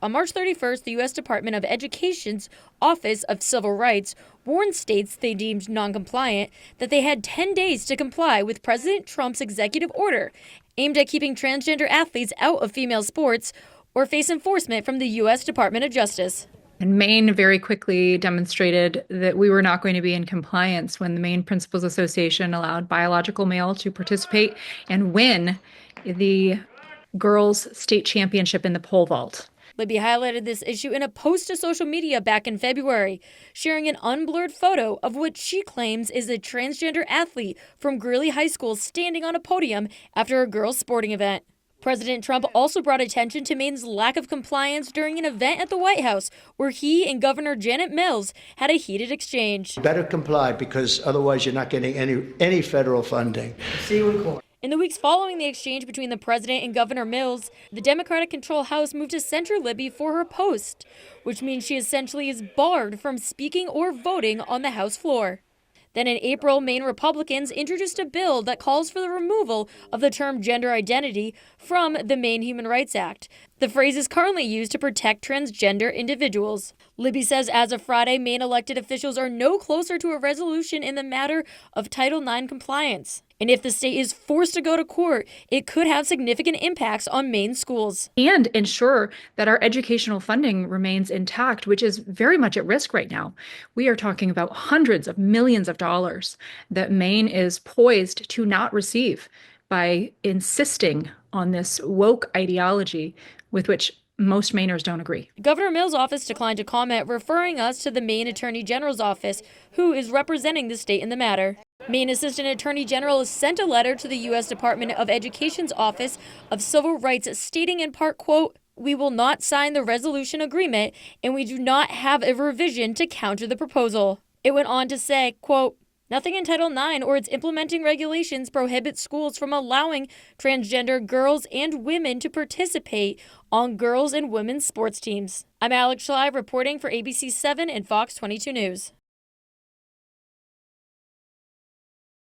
On March 31st, the U.S. Department of Education's Office of Civil Rights warned states they deemed non-compliant that they had 10 days to comply with President Trump's executive order aimed at keeping transgender athletes out of female sports or face enforcement from the U.S. Department of Justice. And Maine very quickly demonstrated that we were not going to be in compliance when the Maine Principals Association allowed biological male to participate and win the girls' state championship in the pole vault. Libby highlighted this issue in a post to social media back in February, sharing an unblurred photo of what she claims is a transgender athlete from Greeley High School standing on a podium after a girls' sporting event. President Trump also brought attention to Maine's lack of compliance during an event at the White House, where he and Governor Janet Mills had a heated exchange. Better comply, because otherwise you're not getting any federal funding. See you in court. In the weeks following the exchange between the president and Governor Mills, the Democratic-controlled House moved to censure Libby for her post, which means she essentially is barred from speaking or voting on the House floor. Then in April, Maine Republicans introduced a bill that calls for the removal of the term gender identity from the Maine Human Rights Act. The phrase is currently used to protect transgender individuals. Libby says as of Friday, Maine elected officials are no closer to a resolution in the matter of Title IX compliance. And if the state is forced to go to court, it could have significant impacts on Maine schools. And ensure that our educational funding remains intact, which is very much at risk right now. We are talking about hundreds of millions of dollars that Maine is poised to not receive by insisting on this woke ideology with which most Mainers don't agree. Governor Mills' office declined to comment, referring us to the Maine Attorney General's office, who is representing the state in the matter. Maine Assistant Attorney General has sent a letter to the U.S. Department of Education's Office of Civil Rights stating in part, quote, "We will not sign the resolution agreement and we do not have a revision to counter the proposal." It went on to say, quote, "Nothing in Title IX or its implementing regulations prohibits schools from allowing transgender girls and women to participate on girls and women's sports teams." I'm Alex Schley reporting for ABC 7 and Fox 22 News.